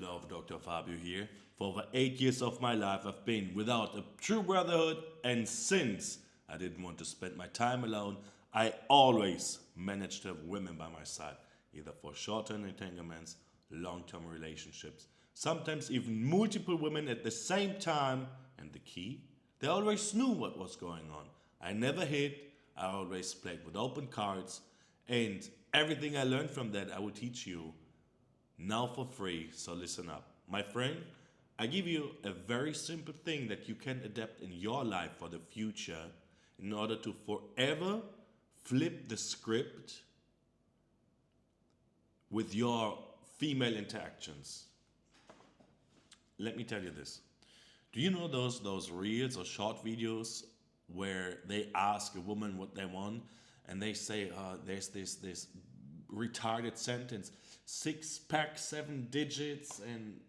Love Dr. Fabio here. For over 8 years of my life, I've been without a true brotherhood, and since I didn't want to spend my time alone, I always managed to have women by my side, either for short-term entanglements, long-term relationships, sometimes even multiple women at the same time. And the key? They always knew what was going on. I never hid, I always played with open cards, and everything I learned from that I will teach you now for free, so listen up. My friend, I give you a very simple thing that you can adapt in your life for the future in order to forever flip the script with your female interactions. Let me tell you this. Do you know those reels or short videos where they ask a woman what they want and they say there's this retarded sentence, 6 pack, 7 digits, and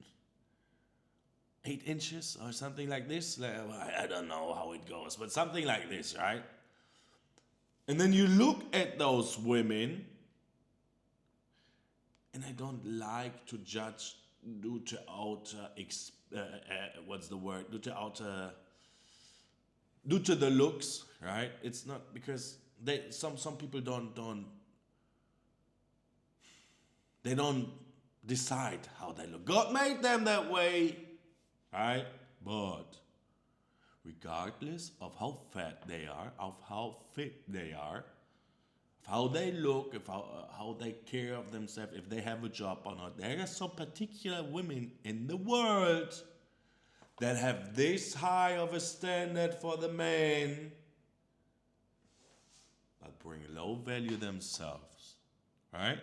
8 inches or something like this. Like, I don't know how it goes, but something like this, right? And then you look at those women, and I don't like to judge due to outer, what's the word? Due to the looks, right? It's not because some people they don't decide how they look. God made them that way, right? But regardless of how fat they are, of how fit they are, of how they look, of how they care of themselves, if they have a job or not, there are some particular women in the world that have this high of a standard for the man, but bring low value themselves, right?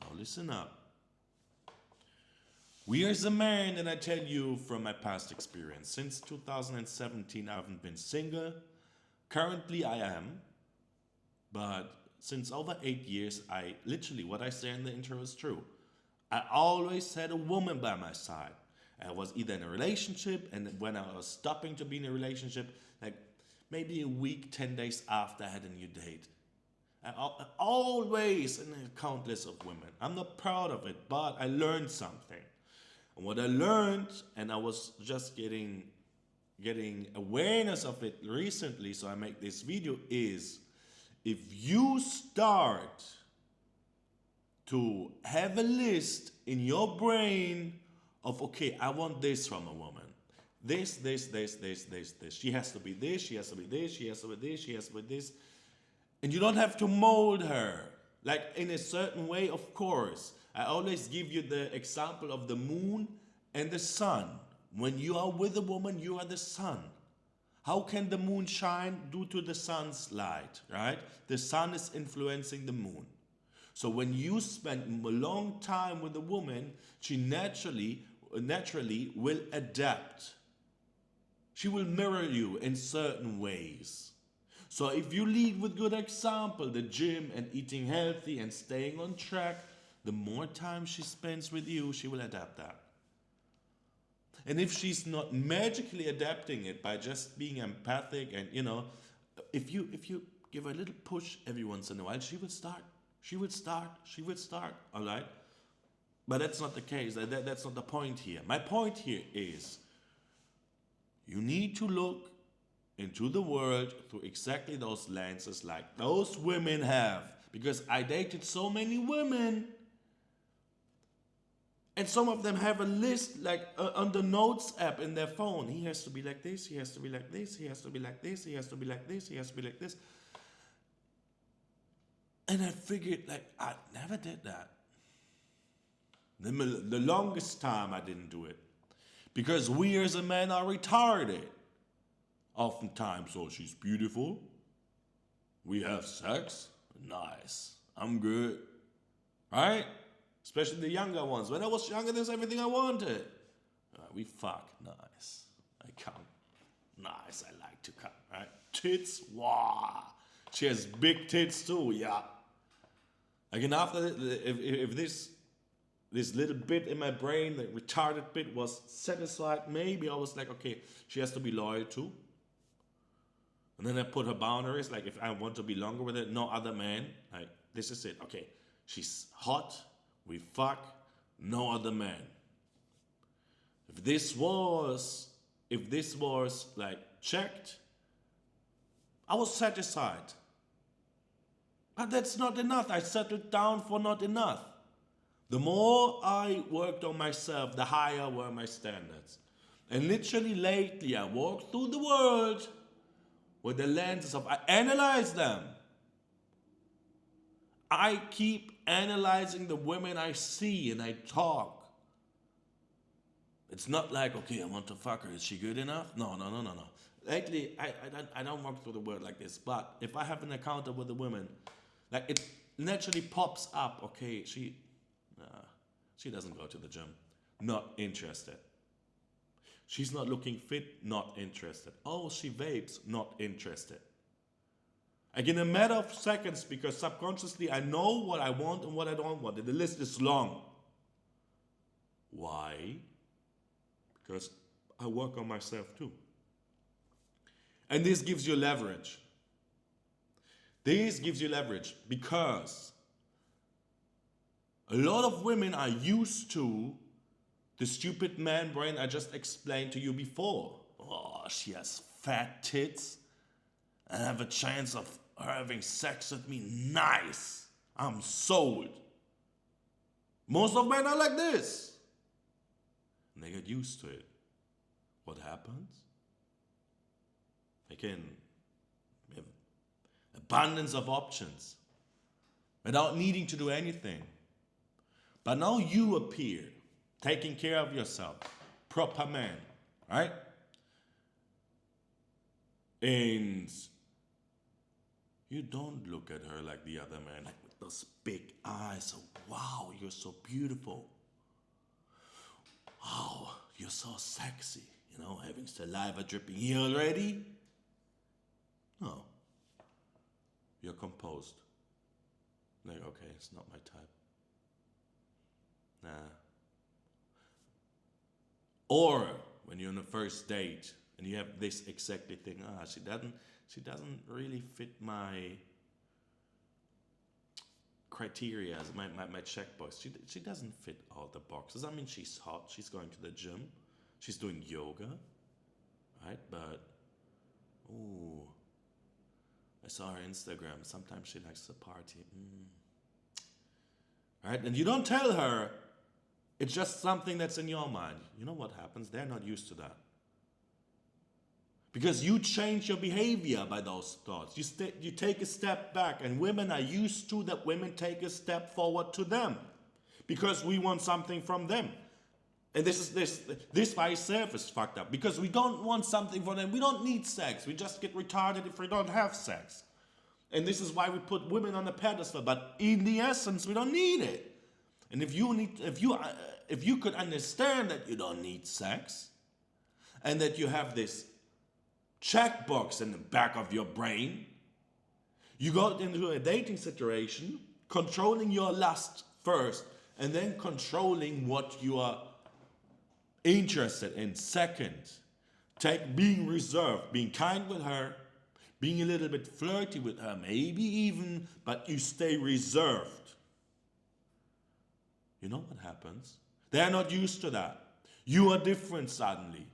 Now listen up. We as a man, and I tell you from my past experience, since 2017 I haven't been single. Currently I am, but since over 8 years, I literally, what I say in the intro is true. I always had a woman by my side. I was either in a relationship, and when I was stopping to be in a relationship, like maybe a week, 10 days after I had a new date. Always in a countless of women. I'm not proud of it, but I learned something. And what I learned, and I was just getting awareness of it recently, so I make this video, is if you start to have a list in your brain of, okay, I want this from a woman. This. She has to be this, she has to be this, she has to be this, she has to be this. And you don't have to mold her. Like in a certain way, of course. I always give you the example of the moon and the sun. When you are with a woman, you are the sun. How can the moon shine? Due to the sun's light, right? The sun is influencing the moon. So when you spend a long time with a woman, she naturally will adapt. She will mirror you in certain ways. So if you lead with good example, the gym and eating healthy and staying on track, the more time she spends with you, she will adapt that. And if she's not magically adapting it by just being empathic and, if you give her a little push every once in a while, she will start. She will start, all right? But that's not the case. That's not the point here. My point here is you need to look into the world through exactly those lenses like those women have. Because I dated so many women, and some of them have a list like on the notes app in their phone. He has to be like this, he has to be like this, he has to be like this, he has to be like this, he has to be like this. And I figured, like, I never did that. The longest time I didn't do it. Because we as a man are retarded. Oftentimes, oh, she's beautiful. We have sex. Nice. I'm good. Right? Especially the younger ones. When I was younger, there's everything I wanted. We fuck. Nice. I come. Nice. I like to come. Right? Tits. Wow. She has big tits too. Yeah. Again, after if this little bit in my brain, the retarded bit, was satisfied, maybe I was like, okay, she has to be loyal too. And then I put her boundaries, like if I want to be longer with it, no other man. Like, this is it. Okay, she's hot, we fuck, no other man. If this was like checked, I was satisfied. But that's not enough. I settled down for not enough. The more I worked on myself, the higher were my standards. And literally lately, I walk through the world with the lenses of, I analyze them. I keep analyzing the women I see and I talk. It's not like, okay, I want to fuck her. Is she good enough? No. Lately, I don't walk through the world like this. But if I have an encounter with a woman, like it naturally pops up. Okay, she doesn't go to the gym. Not interested. She's not looking fit. Not interested. Oh, she vapes. Not interested. Like in a matter of seconds, because subconsciously I know what I want and what I don't want. And the list is long. Why? Because I work on myself too. And this gives you leverage. This gives you leverage because a lot of women are used to the stupid man brain I just explained to you before. Oh, she has fat tits and I have a chance of her having sex with me. Nice. I'm sold. Most of men are like this. And they get used to it. What happens? They can have abundance of options without needing to do anything. But now you appear, taking care of yourself, proper man, right? And you don't look at her like the other man, like with those big eyes. Oh, wow, you're so beautiful. Wow, you're so sexy. You know, having saliva dripping here already? No. You're composed. Like, okay, it's not my type. Nah. Or when you're on a first date and you have this exactly thing, she doesn't really fit my criteria, my checkbox. She doesn't fit all the boxes. I mean, she's hot, she's going to the gym, she's doing yoga, right? But, ooh, I saw her Instagram. Sometimes she likes to party. Right? And you don't tell her. It's just something that's in your mind. You know what happens? They're not used to that. Because you change your behavior by those thoughts. You take a step back, and women are used to that women take a step forward to them. Because we want something from them. And this by itself is fucked up. Because we don't want something from them. We don't need sex. We just get retarded if we don't have sex. And this is why we put women on a pedestal. But in the essence, we don't need it. And if you could understand that you don't need sex, and that you have this checkbox in the back of your brain, you go into a dating situation, controlling your lust first, and then controlling what you are interested in second. Being reserved, being kind with her, being a little bit flirty with her, maybe even, but you stay reserved. You know what happens? They're not used to that. You are different suddenly.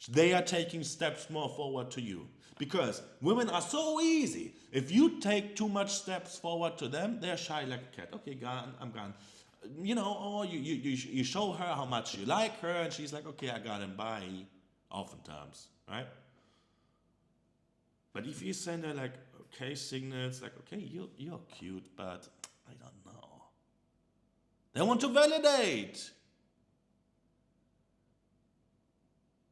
They are taking steps more forward to you. Because women are so easy. If you take too much steps forward to them, they're shy like a cat. Okay, gone, I'm gone. You know, or you show her how much you like her, and she's like, okay, I got him, bye. Oftentimes, right? But if you send her like, okay, signals, like, okay, you're cute, but I don't know. They want to validate.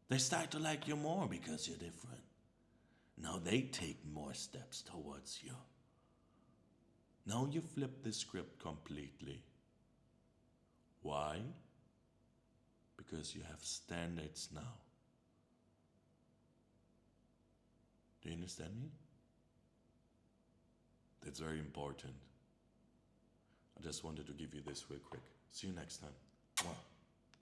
They start to like you more because you're different. Now they take more steps towards you. Now you flip the script completely. Why? Because you have standards now. Do you understand me? That's very important. I just wanted to give you this real quick. See you next time. Mwah.